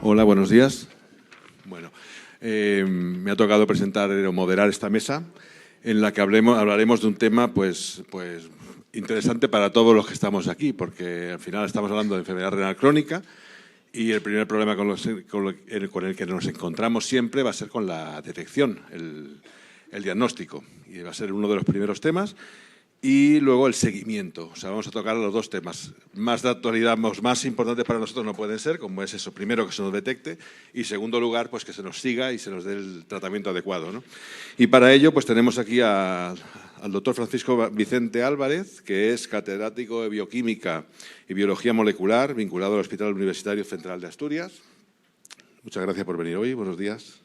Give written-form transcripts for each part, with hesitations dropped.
Hola, buenos días. Bueno, me ha tocado presentar o moderar esta mesa en la que hablaremos de un tema pues interesante para todos los que estamos aquí, porque al final estamos hablando de enfermedad renal crónica y el primer problema con el que nos encontramos siempre va a ser con la detección, el diagnóstico, y va a ser uno de los primeros temas. Y luego el seguimiento. O sea, vamos a tocar los dos temas más de actualidad, más importantes para nosotros no pueden ser, como es eso, primero que se nos detecte y segundo lugar, pues que se nos siga y se nos dé el tratamiento adecuado, ¿no? Y para ello, pues tenemos aquí al doctor Francisco Vicente Álvarez, que es catedrático de Bioquímica y Biología Molecular, vinculado al Hospital Universitario Central de Asturias. Muchas gracias por venir hoy. Buenos días.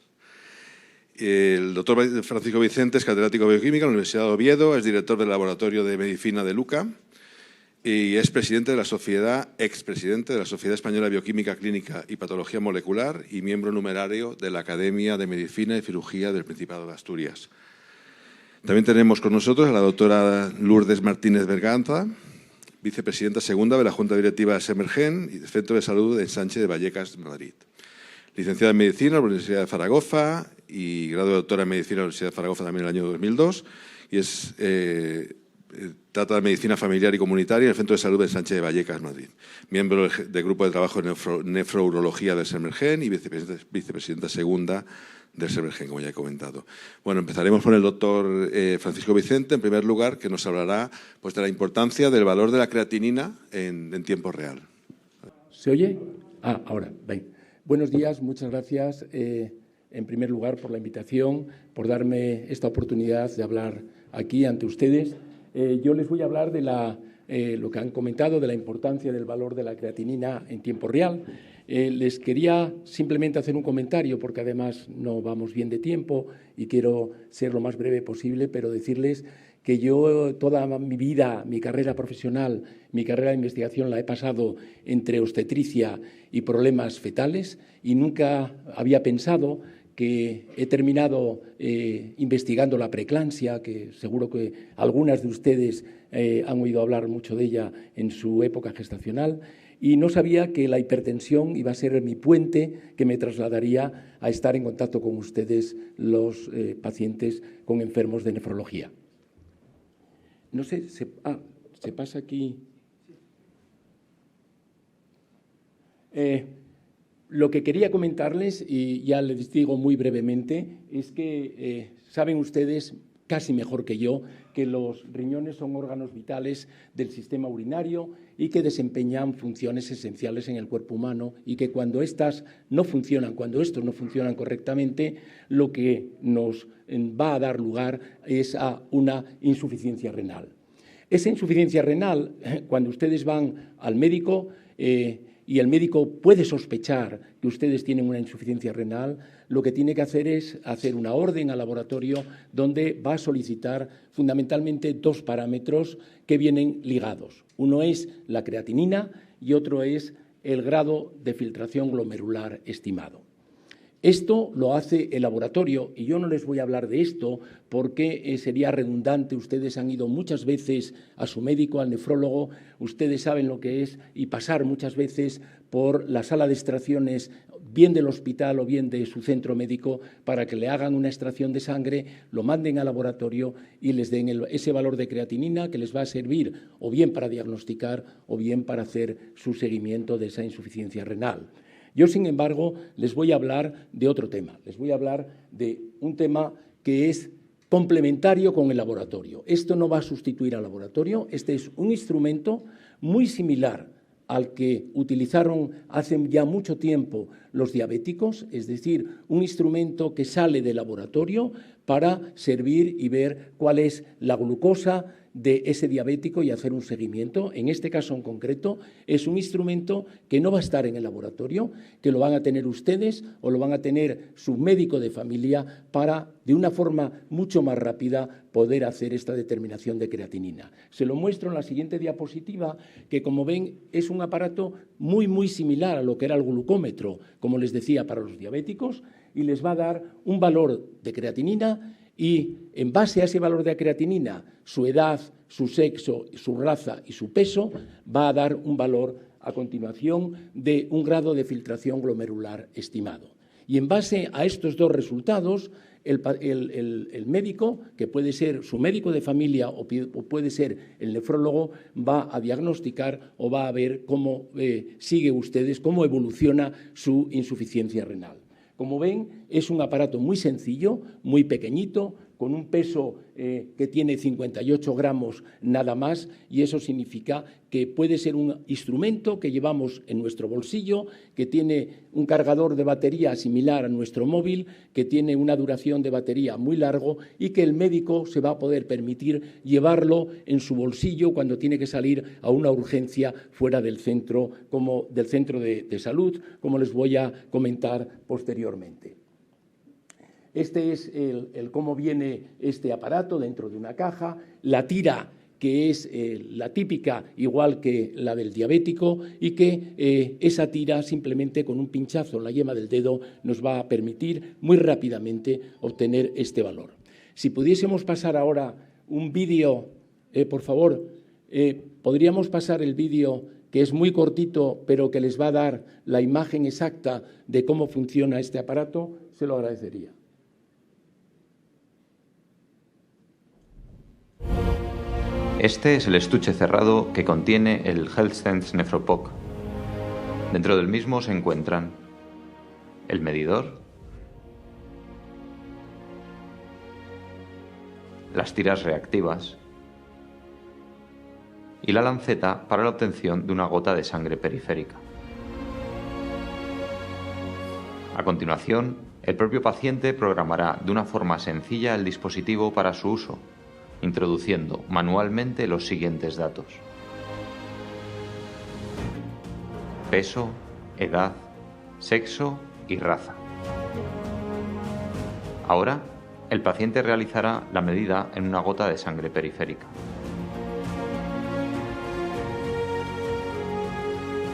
El doctor Francisco Vicente es catedrático de Bioquímica en la Universidad de Oviedo, es director del Laboratorio de Medicina de Luca y es expresidente de la Sociedad Española de Bioquímica Clínica y Patología Molecular y miembro numerario de la Academia de Medicina y Cirugía del Principado de Asturias. También tenemos con nosotros a la doctora Lourdes Martínez Berganza, vicepresidenta segunda de la Junta Directiva de Semergen y del Centro de Salud de Sánchez de Vallecas, Madrid. Licenciada en Medicina en la Universidad de Zaragoza y grado de doctora en Medicina en la Universidad de Zaragoza también en el año 2002 y trata de Medicina Familiar y Comunitaria en el Centro de Salud de Sánchez de Vallecas, Madrid. Miembro del Grupo de Trabajo de Nefrourología del Semergen y vicepresidenta segunda del Semergen, como ya he comentado. Bueno, empezaremos con el doctor Francisco Vicente, en primer lugar, que nos hablará pues, de la importancia del valor de la creatinina en tiempo real. ¿Se oye? Ahora, ven. Buenos días, muchas gracias, en primer lugar, por la invitación, por darme esta oportunidad de hablar aquí ante ustedes. Yo les voy a hablar de lo que han comentado, de la importancia del valor de la creatinina en tiempo real. Les quería simplemente hacer un comentario, porque además no vamos bien de tiempo y quiero ser lo más breve posible, pero decirles que yo toda mi vida, mi carrera profesional, mi carrera de investigación la he pasado entre obstetricia y problemas fetales y nunca había pensado que he terminado investigando la preeclampsia, que seguro que algunas de ustedes han oído hablar mucho de ella en su época gestacional, y no sabía que la hipertensión iba a ser mi puente que me trasladaría a estar en contacto con ustedes, los pacientes con enfermos de nefrología. No sé, se pasa aquí. Lo que quería comentarles, y ya les digo muy brevemente, es que saben ustedes, casi mejor que yo, que los riñones son órganos vitales del sistema urinario y que desempeñan funciones esenciales en el cuerpo humano y que cuando estos no funcionan correctamente, lo que nos va a dar lugar es a una insuficiencia renal. Esa insuficiencia renal, cuando ustedes van al médico y el médico puede sospechar que ustedes tienen una insuficiencia renal, lo que tiene que hacer es hacer una orden al laboratorio donde va a solicitar fundamentalmente dos parámetros que vienen ligados. Uno es la creatinina y otro es el grado de filtración glomerular estimado. Esto lo hace el laboratorio y yo no les voy a hablar de esto porque sería redundante. Ustedes han ido muchas veces a su médico, al nefrólogo, ustedes saben lo que es y pasar muchas veces por la sala de extracciones, bien del hospital o bien de su centro médico, para que le hagan una extracción de sangre, lo manden al laboratorio y les den ese valor de creatinina que les va a servir o bien para diagnosticar o bien para hacer su seguimiento de esa insuficiencia renal. Yo, sin embargo, les voy a hablar de otro tema. Les voy a hablar de un tema que es complementario con el laboratorio. Esto no va a sustituir al laboratorio. Este es un instrumento muy similar al que utilizaron hace ya mucho tiempo los diabéticos, es decir, un instrumento que sale del laboratorio para servir y ver cuál es la glucosa de ese diabético y hacer un seguimiento. En este caso en concreto es un instrumento que no va a estar en el laboratorio, que lo van a tener ustedes o lo van a tener su médico de familia para, de una forma mucho más rápida, poder hacer esta determinación de creatinina. Se lo muestro en la siguiente diapositiva, que como ven es un aparato muy similar a lo que era el glucómetro, como les decía, para los diabéticos, y les va a dar un valor de creatinina y en base a ese valor de creatinina, su edad, su sexo, su raza y su peso, va a dar un valor a continuación de un grado de filtración glomerular estimado. Y en base a estos dos resultados, el médico, que puede ser su médico de familia o puede ser el nefrólogo, va a diagnosticar o va a ver cómo sigue ustedes, cómo evoluciona su insuficiencia renal. Como ven, es un aparato muy sencillo, muy pequeñito, con un peso que tiene 58 gramos nada más, y eso significa que puede ser un instrumento que llevamos en nuestro bolsillo, que tiene un cargador de batería similar a nuestro móvil, que tiene una duración de batería muy largo y que el médico se va a poder permitir llevarlo en su bolsillo cuando tiene que salir a una urgencia fuera del centro, de salud, como les voy a comentar posteriormente. Este es cómo viene este aparato dentro de una caja, la tira que es la típica, igual que la del diabético, y que esa tira simplemente con un pinchazo en la yema del dedo nos va a permitir muy rápidamente obtener este valor. Si pudiésemos pasar ahora un vídeo, por favor, podríamos pasar el vídeo, que es muy cortito, pero que les va a dar la imagen exacta de cómo funciona este aparato, se lo agradecería. Este es el estuche cerrado que contiene el HealthSense NephroPOC. Dentro del mismo se encuentran el medidor, las tiras reactivas y la lanceta para la obtención de una gota de sangre periférica. A continuación, el propio paciente programará de una forma sencilla el dispositivo para su uso, introduciendo manualmente los siguientes datos: peso, edad, sexo y raza. Ahora, el paciente realizará la medida en una gota de sangre periférica.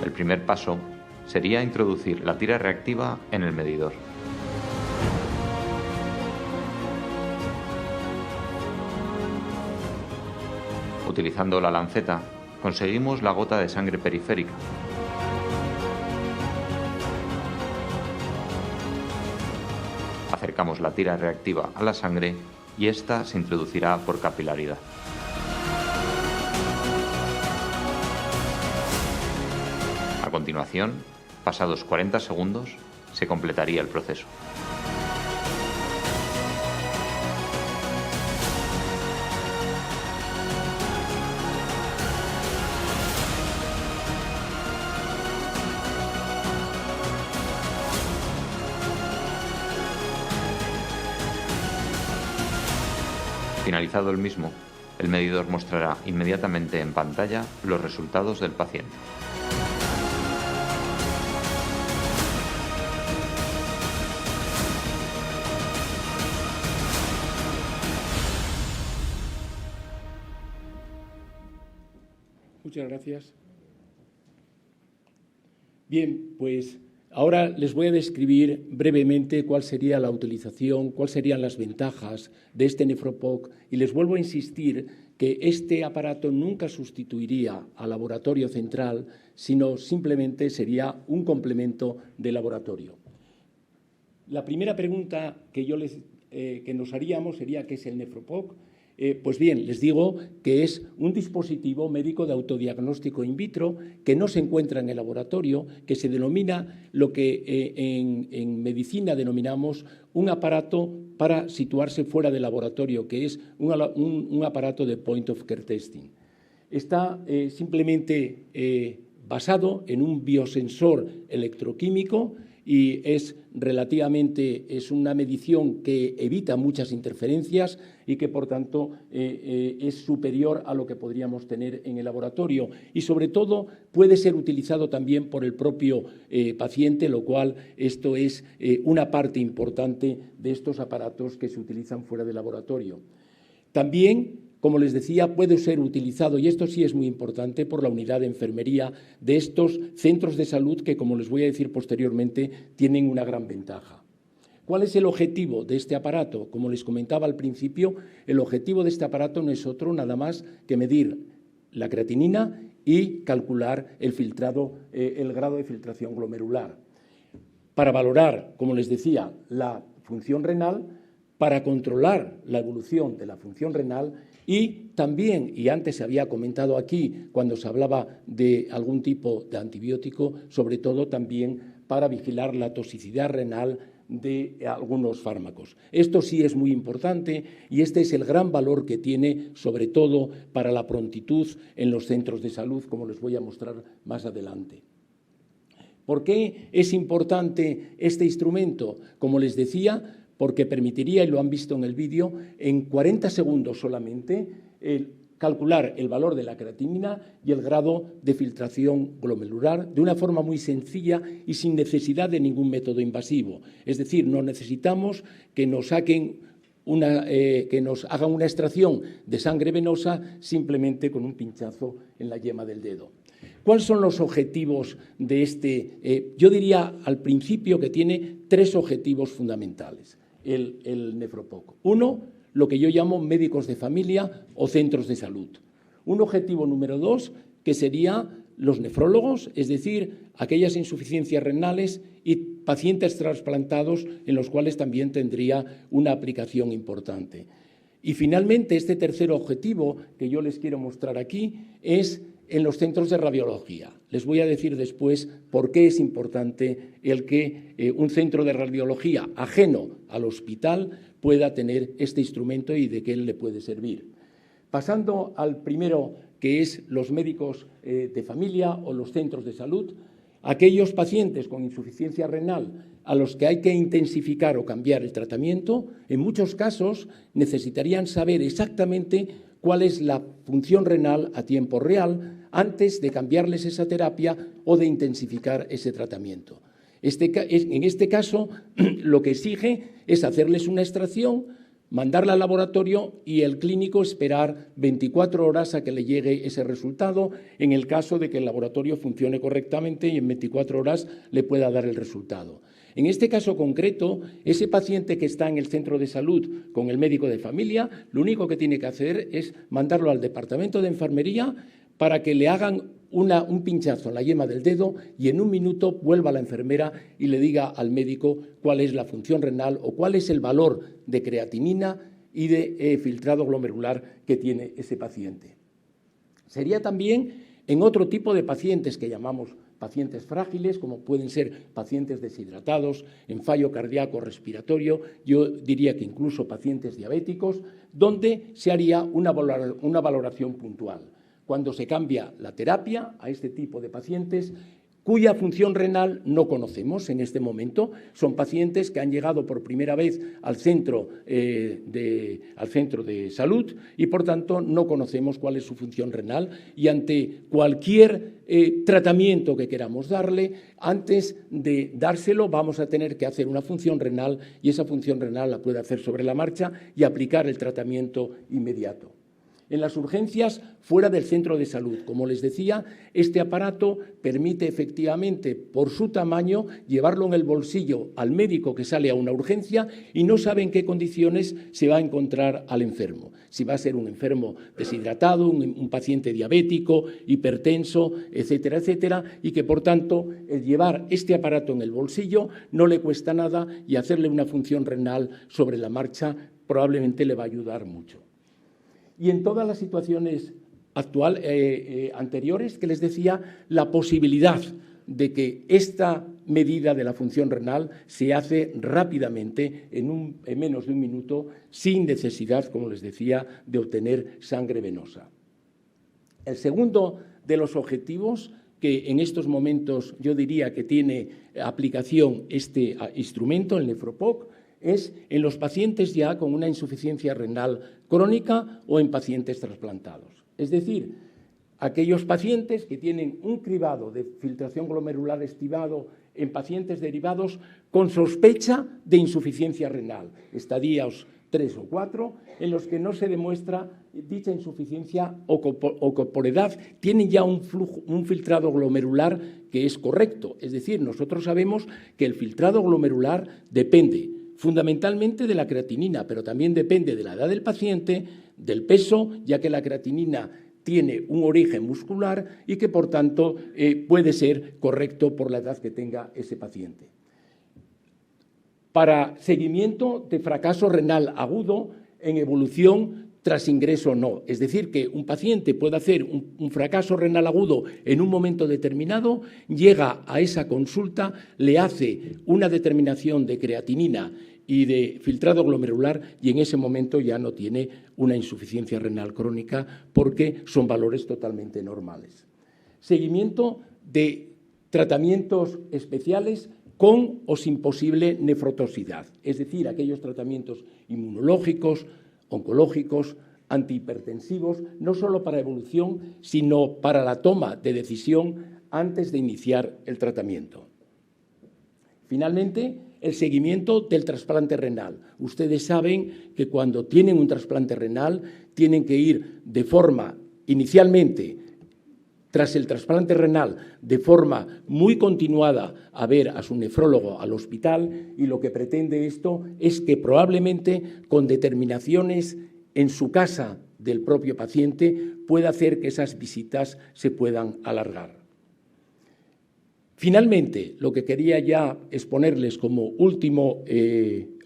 El primer paso sería introducir la tira reactiva en el medidor. Utilizando la lanceta, conseguimos la gota de sangre periférica. Acercamos la tira reactiva a la sangre y ésta se introducirá por capilaridad. A continuación, pasados 40 segundos, se completaría el proceso. Finalizado el mismo, el medidor mostrará inmediatamente en pantalla los resultados del paciente. Muchas gracias. Bien, pues ahora les voy a describir brevemente cuál sería la utilización, cuáles serían las ventajas de este NephroPOC, y les vuelvo a insistir que este aparato nunca sustituiría al laboratorio central, sino simplemente sería un complemento de laboratorio. La primera pregunta que nos haríamos sería ¿qué es el NephroPOC? Pues bien, les digo que es un dispositivo médico de autodiagnóstico in vitro que no se encuentra en el laboratorio, que se denomina lo que en medicina denominamos un aparato para situarse fuera del laboratorio, que es un aparato de point of care testing. Está simplemente basado en un biosensor electroquímico y es una medición que evita muchas interferencias y que, por tanto, es superior a lo que podríamos tener en el laboratorio. Y, sobre todo, puede ser utilizado también por el propio paciente, lo cual esto es una parte importante de estos aparatos que se utilizan fuera del laboratorio. También, como les decía, puede ser utilizado, y esto sí es muy importante, por la unidad de enfermería de estos centros de salud que, como les voy a decir posteriormente, tienen una gran ventaja. ¿Cuál es el objetivo de este aparato? Como les comentaba al principio, el objetivo de este aparato no es otro nada más que medir la creatinina y calcular el grado de filtración glomerular. Para valorar, como les decía, la función renal, para controlar la evolución de la función renal y también, y antes se había comentado aquí cuando se hablaba de algún tipo de antibiótico, sobre todo también para vigilar la toxicidad renal de algunos fármacos. Esto sí es muy importante y este es el gran valor que tiene, sobre todo para la prontitud en los centros de salud, como les voy a mostrar más adelante. ¿Por qué es importante este instrumento? Como les decía, porque permitiría, y lo han visto en el vídeo, en 40 segundos solamente calcular el valor de la creatinina y el grado de filtración glomerular de una forma muy sencilla y sin necesidad de ningún método invasivo. Es decir, no necesitamos que nos hagan una extracción de sangre venosa simplemente con un pinchazo en la yema del dedo. ¿Cuáles son los objetivos de este? Yo diría al principio que tiene 3 objetivos fundamentales el Nefropoc. Uno, lo que yo llamo médicos de familia o centros de salud. Un objetivo número 2, que sería los nefrólogos, es decir, aquellas insuficiencias renales y pacientes trasplantados en los cuales también tendría una aplicación importante. Y finalmente, este tercer objetivo que yo les quiero mostrar aquí es en los centros de radiología. Les voy a decir después por qué es importante el que un centro de radiología ajeno al hospital pueda tener este instrumento y de qué le puede servir. Pasando al primero, que es los médicos de familia o los centros de salud, aquellos pacientes con insuficiencia renal a los que hay que intensificar o cambiar el tratamiento, en muchos casos necesitarían saber exactamente cuál es la función renal a tiempo real antes de cambiarles esa terapia o de intensificar ese tratamiento. En este caso, lo que exige es hacerles una extracción, mandarla al laboratorio y el clínico esperar 24 horas a que le llegue ese resultado, en el caso de que el laboratorio funcione correctamente y en 24 horas le pueda dar el resultado. En este caso concreto, ese paciente que está en el centro de salud con el médico de familia, lo único que tiene que hacer es mandarlo al departamento de enfermería para que le hagan un pinchazo en la yema del dedo y en un minuto vuelva la enfermera y le diga al médico cuál es la función renal o cuál es el valor de creatinina y de filtrado glomerular que tiene ese paciente. Sería también en otro tipo de pacientes que llamamos pacientes frágiles, como pueden ser pacientes deshidratados, en fallo cardíaco respiratorio, yo diría que incluso pacientes diabéticos, donde se haría una valoración puntual. Cuando se cambia la terapia a este tipo de pacientes cuya función renal no conocemos en este momento. Son pacientes que han llegado por primera vez al centro de salud y, por tanto, no conocemos cuál es su función renal y ante cualquier tratamiento que queramos darle, antes de dárselo vamos a tener que hacer una función renal y esa función renal la puede hacer sobre la marcha y aplicar el tratamiento inmediato. En las urgencias fuera del centro de salud, como les decía, este aparato permite efectivamente, por su tamaño, llevarlo en el bolsillo al médico que sale a una urgencia y no sabe en qué condiciones se va a encontrar al enfermo. Si va a ser un enfermo deshidratado, un paciente diabético, hipertenso, etcétera, etcétera, y que, por tanto, el llevar este aparato en el bolsillo no le cuesta nada y hacerle una función renal sobre la marcha probablemente le va a ayudar mucho. Y en todas las situaciones anteriores que les decía, la posibilidad de que esta medida de la función renal se hace rápidamente en menos de un minuto sin necesidad, como les decía, de obtener sangre venosa. El segundo de los objetivos que en estos momentos yo diría que tiene aplicación este instrumento, el Nefropoc, es en los pacientes ya con una insuficiencia renal crónica o en pacientes trasplantados. Es decir, aquellos pacientes que tienen un cribado de filtración glomerular estimado en pacientes derivados con sospecha de insuficiencia renal, estadios 3 o 4, en los que no se demuestra dicha insuficiencia o que por edad tienen ya un filtrado glomerular que es correcto. Es decir, nosotros sabemos que el filtrado glomerular depende fundamentalmente de la creatinina, pero también depende de la edad del paciente, del peso, ya que la creatinina tiene un origen muscular y que, por tanto, puede ser correcto por la edad que tenga ese paciente. Para seguimiento de fracaso renal agudo en evolución tras ingreso no. Es decir, que un paciente puede hacer un fracaso renal agudo en un momento determinado, llega a esa consulta, le hace una determinación de creatinina y de filtrado glomerular y en ese momento ya no tiene una insuficiencia renal crónica porque son valores totalmente normales. Seguimiento de tratamientos especiales con o sin posible nefrotoxicidad, es decir, aquellos tratamientos inmunológicos, oncológicos, antihipertensivos, no solo para evolución, sino para la toma de decisión antes de iniciar el tratamiento. Finalmente, el seguimiento del trasplante renal. Ustedes saben que cuando tienen un trasplante renal tienen que ir de forma, inicialmente, tras el trasplante renal, de forma muy continuada a ver a su nefrólogo al hospital, y lo que pretende esto es que probablemente con determinaciones en su casa del propio paciente pueda hacer que esas visitas se puedan alargar. Finalmente, lo que quería ya exponerles como último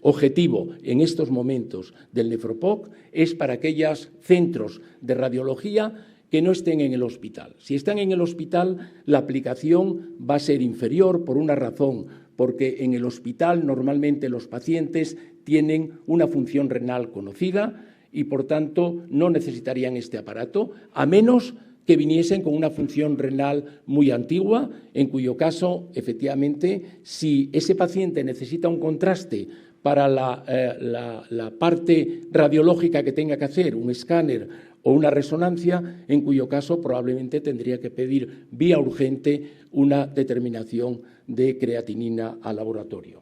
objetivo en estos momentos del Nefropoc es para aquellos centros de radiología que no estén en el hospital. Si están en el hospital, la aplicación va a ser inferior por una razón, porque en el hospital normalmente los pacientes tienen una función renal conocida y, por tanto, no necesitarían este aparato, a menos que viniesen con una función renal muy antigua, en cuyo caso, efectivamente, si ese paciente necesita un contraste para la parte radiológica que tenga que hacer, un escáner o una resonancia, en cuyo caso probablemente tendría que pedir vía urgente una determinación de creatinina al laboratorio.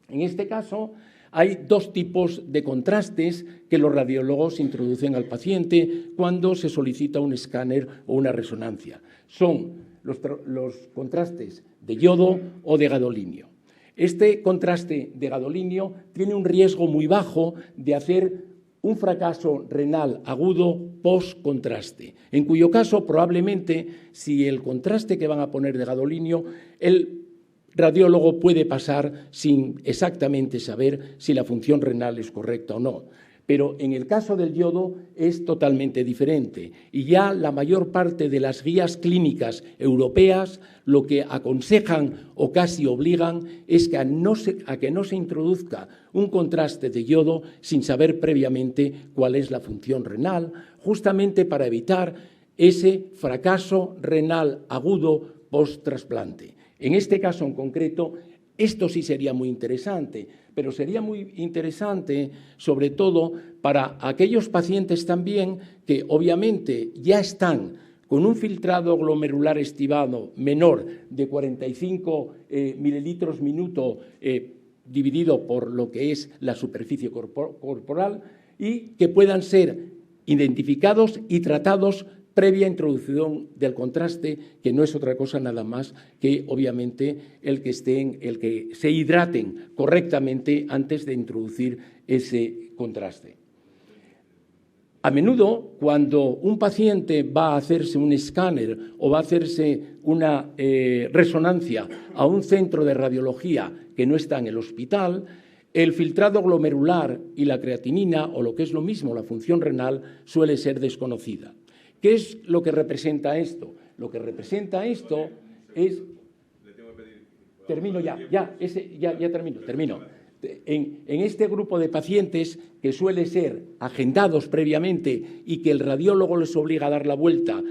En este caso, hay dos tipos de contrastes que los radiólogos introducen al paciente cuando se solicita un escáner o una resonancia. Son los contrastes de yodo o de gadolinio. Este contraste de gadolinio tiene un riesgo muy bajo de hacer un fracaso renal agudo post-contraste, en cuyo caso probablemente si el contraste que van a poner de gadolinio, el radiólogo puede pasar sin exactamente saber si la función renal es correcta o no. Pero en el caso del yodo es totalmente diferente y ya la mayor parte de las guías clínicas europeas lo que aconsejan o casi obligan es que a que no se introduzca un contraste de yodo sin saber previamente cuál es la función renal, justamente para evitar ese fracaso renal agudo post-trasplante. En este caso en concreto, esto sí sería muy interesante, pero sería muy interesante sobre todo para aquellos pacientes también que obviamente ya están con un filtrado glomerular estimado menor de 45 mililitros minuto dividido por lo que es la superficie corporal y que puedan ser identificados y tratados previa introducción del contraste, que no es otra cosa nada más que, obviamente, el que se hidraten correctamente antes de introducir ese contraste. A menudo, cuando un paciente va a hacerse un escáner o va a hacerse una resonancia a un centro de radiología que no está en el hospital, el filtrado glomerular y la creatinina, o lo que es lo mismo, la función renal, suele ser desconocida. ¿Qué es lo que representa esto? Lo que representa esto es... Termino ya termino. En este grupo de pacientes que suele ser agendados previamente y que el radiólogo les obliga a dar la vuelta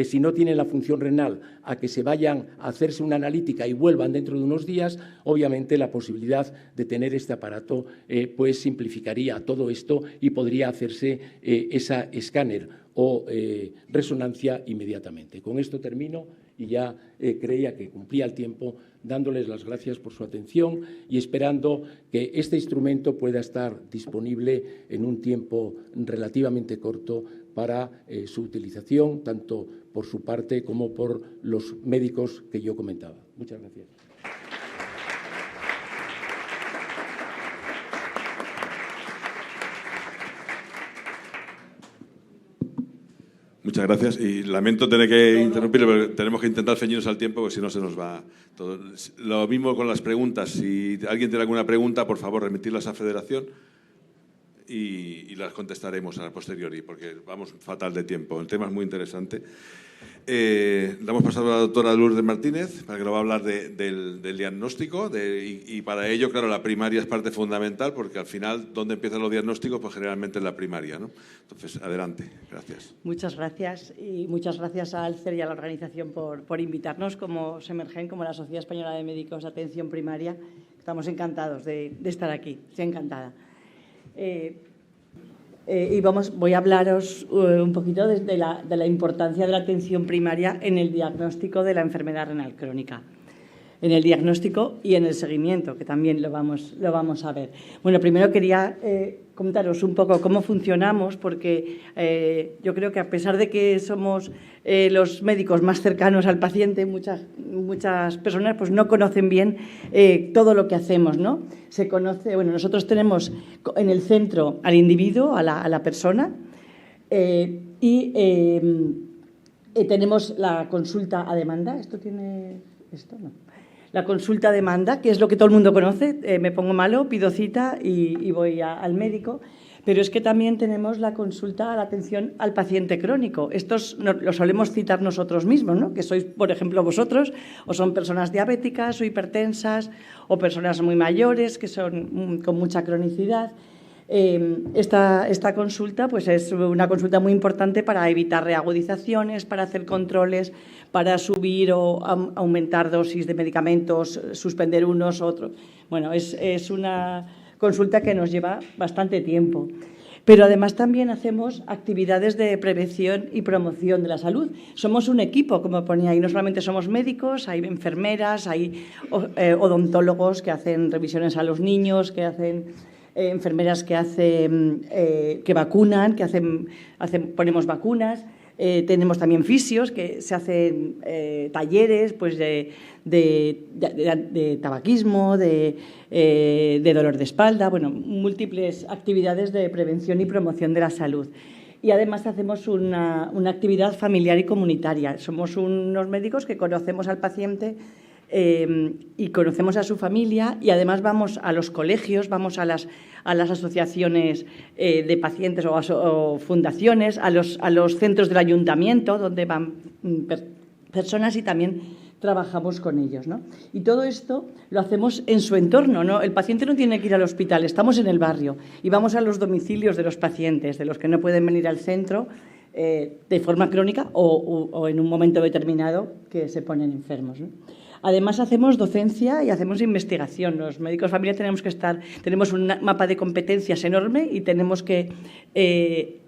si no tienen la función renal, a que se vayan a hacerse una analítica y vuelvan dentro de unos días, obviamente la posibilidad de tener este aparato pues simplificaría todo esto y podría hacerse esa escáner o resonancia inmediatamente. Con esto termino y ya creía que cumplía el tiempo, dándoles las gracias por su atención y esperando que este instrumento pueda estar disponible en un tiempo relativamente corto para su utilización, tanto por su parte como por los médicos que yo comentaba. Muchas gracias. Muchas gracias. Y lamento tener que interrumpir, pero tenemos que intentar ceñirnos al tiempo, porque si no se nos va todo. Lo mismo con las preguntas. Si alguien tiene alguna pregunta, por favor, remitirlas a Federación y las contestaremos a posteriori, porque vamos fatal de tiempo. El tema es muy interesante. Le hemos pasado a la doctora Lourdes Martínez para que nos va a hablar del diagnóstico y para ello, claro, la primaria es parte fundamental, porque al final, ¿dónde empiezan los diagnósticos? Pues generalmente en la primaria, ¿no? Entonces, adelante. Gracias. Muchas gracias y muchas gracias a Alcer y a la organización por invitarnos como SEMERGEN, como la Sociedad Española de Médicos de Atención Primaria. Estamos encantados de estar aquí, estoy encantada. Y voy a hablaros un poquito de la importancia de la atención primaria en el diagnóstico de la enfermedad renal crónica. En el diagnóstico y en el seguimiento, que también lo vamos a ver. Bueno, primero quería contaros un poco cómo funcionamos, porque yo creo que a pesar de que somos los médicos más cercanos al paciente, muchas personas pues no conocen bien todo lo que hacemos, ¿no? Se conoce, bueno, nosotros tenemos en el centro al individuo, a la persona, y tenemos la consulta a demanda. ¿Esto tiene...? ¿Esto no? La consulta a demanda, que es lo que todo el mundo conoce. Me pongo malo, pido cita y voy al médico. Pero es que también tenemos la consulta a la atención al paciente crónico. Estos lo solemos citar nosotros mismos, ¿no? Que sois, por ejemplo, vosotros, o son personas diabéticas o hipertensas, o personas muy mayores que son con mucha cronicidad. Esta consulta pues es una consulta muy importante para evitar reagudizaciones, para hacer controles, para subir o aumentar dosis de medicamentos, suspender unos, otros. Bueno, es una consulta que nos lleva bastante tiempo. Pero además también hacemos actividades de prevención y promoción de la salud. Somos un equipo, como ponía ahí, no solamente somos médicos, hay enfermeras, hay odontólogos que hacen revisiones a los niños, que hacen... enfermeras que vacunan, ponemos vacunas. Tenemos también fisios, que se hacen talleres pues de tabaquismo, de dolor de espalda, bueno, múltiples actividades de prevención y promoción de la salud. Y además hacemos una actividad familiar y comunitaria. Somos unos médicos que conocemos al paciente y conocemos a su familia, y además vamos a los colegios, vamos a las asociaciones de pacientes o fundaciones, a los centros del ayuntamiento donde van personas, y también trabajamos con ellos, ¿no? Y todo esto lo hacemos en su entorno, ¿no? El paciente no tiene que ir al hospital, estamos en el barrio y vamos a los domicilios de los pacientes, de los que no pueden venir al centro de forma crónica o en un momento determinado que se ponen enfermos, ¿no? Además, hacemos docencia y hacemos investigación. Los médicos de familia tenemos un mapa de competencias enorme y tenemos que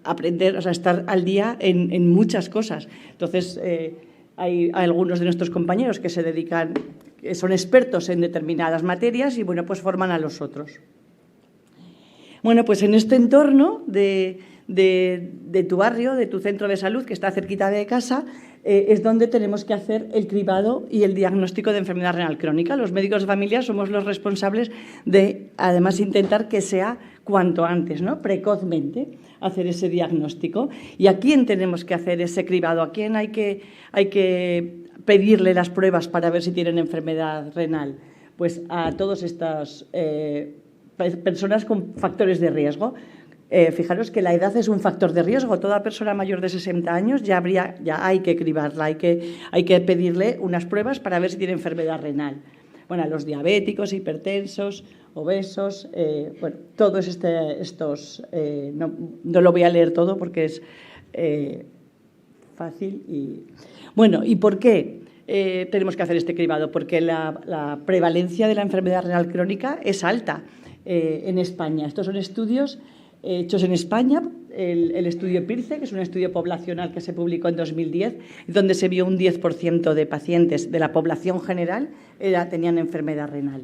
aprender, o sea, estar al día en muchas cosas. Entonces, hay algunos de nuestros compañeros que se dedican, que son expertos en determinadas materias y, bueno, pues forman a los otros. Bueno, pues en este entorno de tu barrio, de tu centro de salud, que está cerquita de casa, es donde tenemos que hacer el cribado y el diagnóstico de enfermedad renal crónica. Los médicos de familia somos los responsables de, además, intentar que sea cuanto antes, ¿no? Precozmente, hacer ese diagnóstico. ¿Y a quién tenemos que hacer ese cribado? ¿A quién hay que pedirle las pruebas para ver si tienen enfermedad renal? Pues a todas estas personas con factores de riesgo. Fijaros que la edad es un factor de riesgo. Toda persona mayor de 60 años ya hay que cribarla, hay que pedirle unas pruebas para ver si tiene enfermedad renal. Bueno, a los diabéticos, hipertensos, obesos, bueno, todos estos, no lo voy a leer todo porque es fácil. Bueno, ¿y por qué tenemos que hacer este cribado? Porque la prevalencia de la enfermedad renal crónica es alta en España. Estos son estudios hechos en España, el estudio PIRCE, que es un estudio poblacional que se publicó en 2010, donde se vio un 10% de pacientes de la población general tenían enfermedad renal.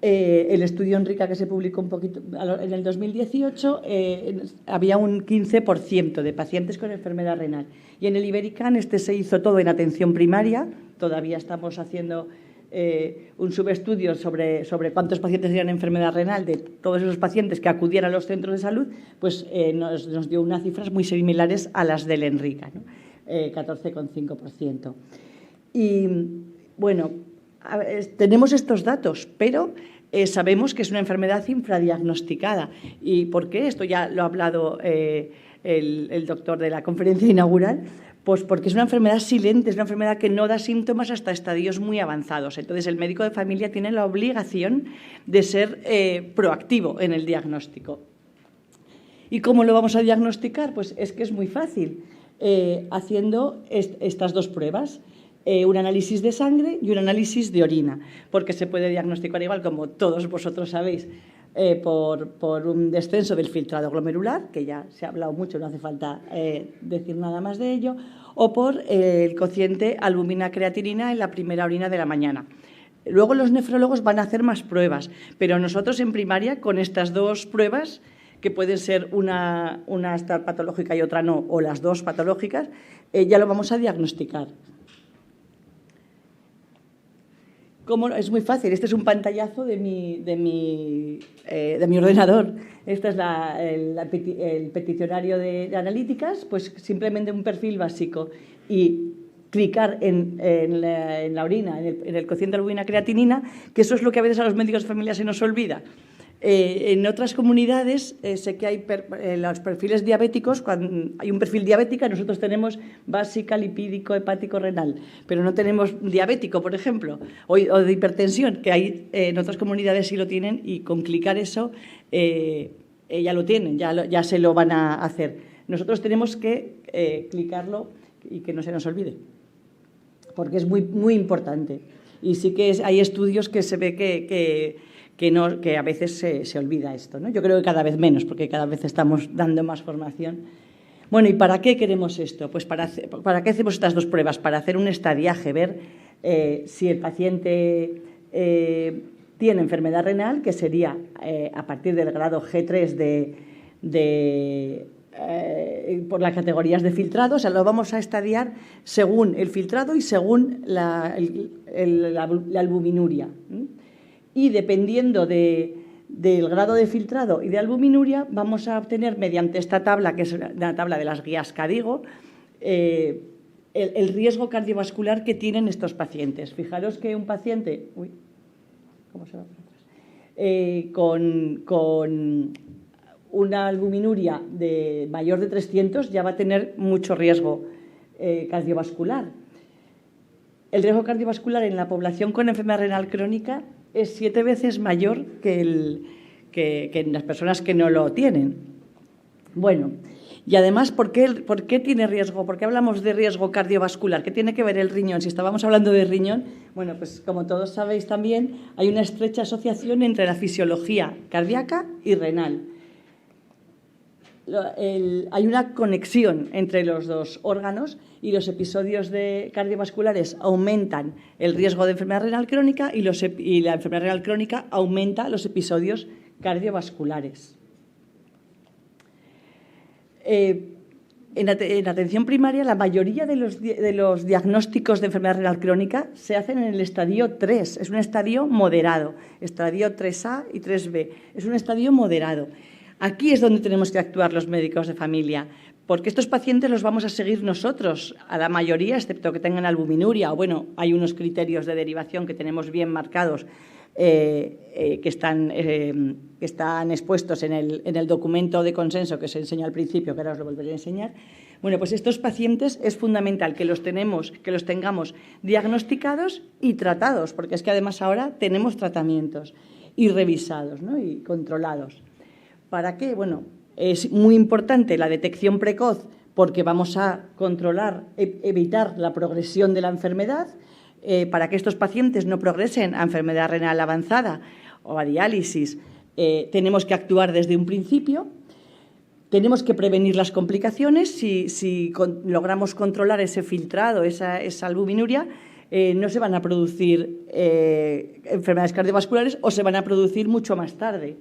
El estudio ENRICA, que se publicó un poquito en el 2018, había un 15% de pacientes con enfermedad renal. Y en el Iberican se hizo todo en atención primaria, todavía estamos haciendo un subestudio sobre cuántos pacientes tenían enfermedad renal de todos esos pacientes que acudían a los centros de salud, pues nos dio unas cifras muy similares a las del ENRICA, ¿no? 14,5%. Y, bueno, tenemos estos datos, pero sabemos que es una enfermedad infradiagnosticada. ¿Y por qué? Esto ya lo ha hablado el doctor de la conferencia inaugural. Pues porque es una enfermedad silente, es una enfermedad que no da síntomas hasta estadios muy avanzados. Entonces, el médico de familia tiene la obligación de ser proactivo en el diagnóstico. ¿Y cómo lo vamos a diagnosticar? Pues es que es muy fácil, haciendo estas dos pruebas, un análisis de sangre y un análisis de orina, porque se puede diagnosticar igual, como todos vosotros sabéis, por un descenso del filtrado glomerular, que ya se ha hablado mucho, no hace falta decir nada más de ello, o por el cociente albumina-creatinina en la primera orina de la mañana. Luego los nefrólogos van a hacer más pruebas, pero nosotros en primaria, con estas dos pruebas, que pueden ser una estar patológica y otra no, o las dos patológicas, ya lo vamos a diagnosticar. Es muy fácil. Este es un pantallazo de mi ordenador. Este es el peticionario de analíticas, pues simplemente un perfil básico y clicar en la orina, en el cociente albumina-creatinina, que eso es lo que a veces a los médicos de familia se nos olvida. En otras comunidades sé que hay los perfiles diabéticos, cuando hay un perfil diabético, nosotros tenemos básica, lipídico, hepático, renal, pero no tenemos diabético, por ejemplo, o de hipertensión, que hay en otras comunidades sí lo tienen, y con clicar eso ya lo tienen, ya se lo van a hacer. Nosotros tenemos que clicarlo y que no se nos olvide, porque es muy, muy importante. Y sí que hay estudios que se ve que a veces se olvida esto, ¿no? Yo creo que cada vez menos, porque cada vez estamos dando más formación. Bueno, ¿y para qué queremos esto? Pues ¿para qué hacemos estas dos pruebas? Para hacer un estadiaje, ver si el paciente tiene enfermedad renal, que sería a partir del grado G3 por las categorías de filtrado. O sea, lo vamos a estadiar según el filtrado y según la albuminuria. Y dependiendo del grado de filtrado y de albuminuria, vamos a obtener mediante esta tabla, que es la tabla de las guías CADIGO, el riesgo cardiovascular que tienen estos pacientes. Fijaros que un paciente con una albuminuria mayor de 300 ya va a tener mucho riesgo cardiovascular. El riesgo cardiovascular en la población con enfermedad renal crónica es 7 veces mayor que en las personas que no lo tienen. Bueno, y además, ¿por qué tiene riesgo? ¿Por qué hablamos de riesgo cardiovascular? ¿Qué tiene que ver el riñón? Si estábamos hablando de riñón, bueno, pues como todos sabéis también, hay una estrecha asociación entre la fisiología cardíaca y renal. Hay una conexión entre los dos órganos y los episodios cardiovasculares aumentan el riesgo de enfermedad renal crónica y la enfermedad renal crónica aumenta los episodios cardiovasculares. En atención primaria, la mayoría de los diagnósticos de enfermedad renal crónica se hacen en el estadio 3. Es un estadio moderado, estadio 3A y 3B. Es un estadio moderado. Aquí es donde tenemos que actuar los médicos de familia, porque estos pacientes los vamos a seguir nosotros, a la mayoría, excepto que tengan albuminuria, o bueno, hay unos criterios de derivación que tenemos bien marcados, que están expuestos en el documento de consenso que se enseñó al principio, que ahora os lo volveré a enseñar. Bueno, pues estos pacientes es fundamental que los tengamos diagnosticados y tratados, porque es que además ahora tenemos tratamientos y revisados, ¿no? Y controlados. ¿Para qué? Bueno, es muy importante la detección precoz porque vamos a controlar, evitar la progresión de la enfermedad, para que estos pacientes no progresen a enfermedad renal avanzada o a diálisis. Tenemos que actuar desde un principio, tenemos que prevenir las complicaciones. Si logramos controlar ese filtrado, esa albuminuria, no se van a producir enfermedades cardiovasculares o se van a producir mucho más tarde.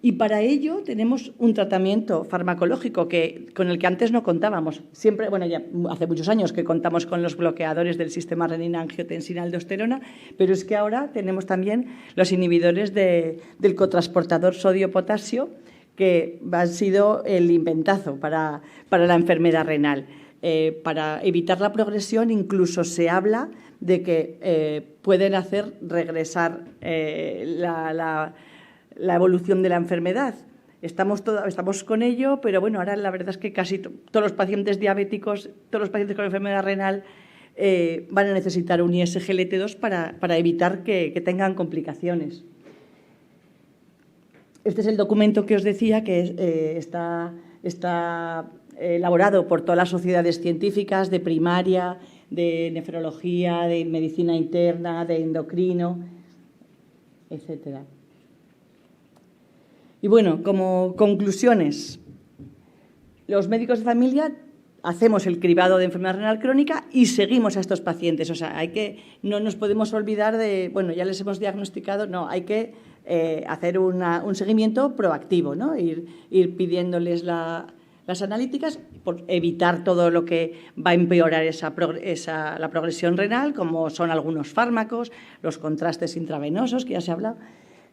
Y para ello tenemos un tratamiento farmacológico con el que antes no contábamos. Siempre, bueno, ya hace muchos años que contamos con los bloqueadores del sistema renina-angiotensina-aldosterona, pero es que ahora tenemos también los inhibidores del cotransportador sodio-potasio, que ha sido el inventazo para la enfermedad renal. Para evitar la progresión, incluso se habla de que pueden hacer regresar la evolución de la enfermedad. Estamos con ello, pero bueno, ahora la verdad es que casi todos los pacientes diabéticos, todos los pacientes con enfermedad renal van a necesitar un ISGLT2 para evitar que tengan complicaciones. Este es el documento que os decía que está elaborado por todas las sociedades científicas de primaria, de nefrología, de medicina interna, de endocrino, etcétera. Y bueno, como conclusiones, los médicos de familia hacemos el cribado de enfermedad renal crónica y seguimos a estos pacientes. O sea, no nos podemos olvidar de, bueno, ya les hemos diagnosticado, no, hay que hacer un seguimiento proactivo, ¿no? Ir pidiéndoles las analíticas por evitar todo lo que va a empeorar la progresión renal, como son algunos fármacos, los contrastes intravenosos, que ya se ha hablado,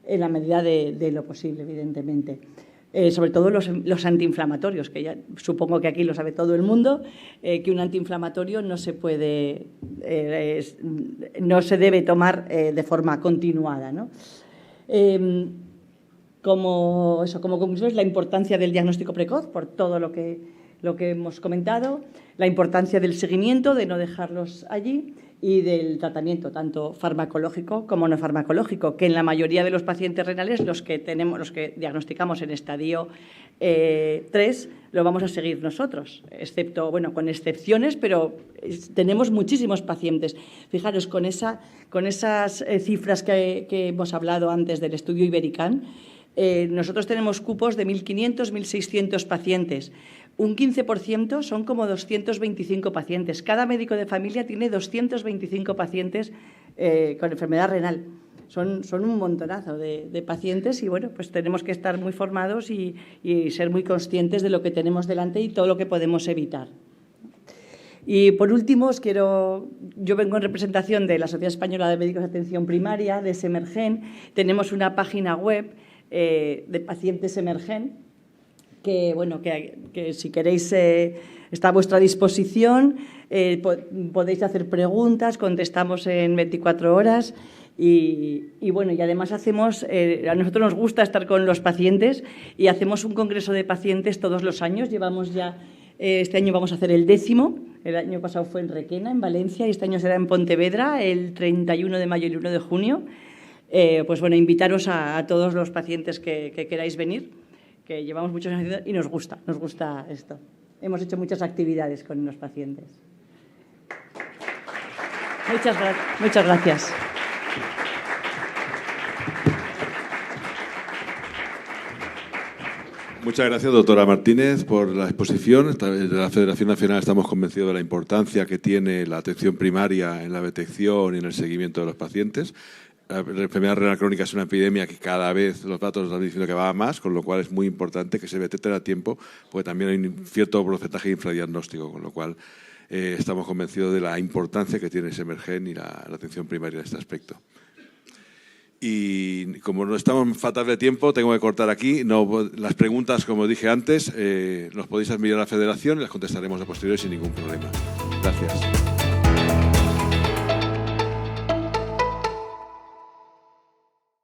en la medida de lo posible, evidentemente. Sobre todo los antiinflamatorios, que ya supongo que aquí lo sabe todo el mundo, que un antiinflamatorio no se debe tomar de forma continuada, ¿no? Como conclusión, es la importancia del diagnóstico precoz, por todo lo que hemos comentado, la importancia del seguimiento, de no dejarlos allí, y del tratamiento, tanto farmacológico como no farmacológico, que en la mayoría de los pacientes renales, los que diagnosticamos en estadio 3, lo vamos a seguir nosotros, excepto, bueno, con excepciones, pero tenemos muchísimos pacientes. Fijaros, con esas cifras que hemos hablado antes del estudio Ibericán, nosotros tenemos cupos de 1.500, 1.600 pacientes. Un 15% son como 225 pacientes. Cada médico de familia tiene 225 pacientes con enfermedad renal. Son un montonazo de pacientes y, bueno, pues tenemos que estar muy formados y ser muy conscientes de lo que tenemos delante y todo lo que podemos evitar. Y, por último, yo vengo en representación de la Sociedad Española de Médicos de Atención Primaria, de Semergen. Tenemos una página web de pacientes Semergen, que, bueno, que si queréis está a vuestra disposición, podéis hacer preguntas, contestamos en 24 horas y bueno, y además a nosotros nos gusta estar con los pacientes y hacemos un congreso de pacientes todos los años. Llevamos ya, este año vamos a hacer el 10º, el año pasado fue en Requena, en Valencia, y este año será en Pontevedra, el 31 de mayo y el 1 de junio. Pues bueno, invitaros a todos los pacientes que queráis venir, que llevamos muchos años y nos gusta esto. Hemos hecho muchas actividades con los pacientes. Muchas gracias. Muchas gracias, doctora Martínez, por la exposición. Desde la Federación Nacional estamos convencidos de la importancia que tiene la atención primaria en la detección y en el seguimiento de los pacientes. La enfermedad renal crónica es una epidemia que cada vez los datos están diciendo que va a más, con lo cual es muy importante que se detecte a tiempo, porque también hay un cierto porcentaje de infradiagnóstico, con lo cual estamos convencidos de la importancia que tiene Semergen y la atención primaria en este aspecto. Y como no estamos fatal de tiempo, tengo que cortar aquí. Las preguntas, como dije antes, los podéis enviar a la Federación y las contestaremos a posteriori sin ningún problema. Gracias.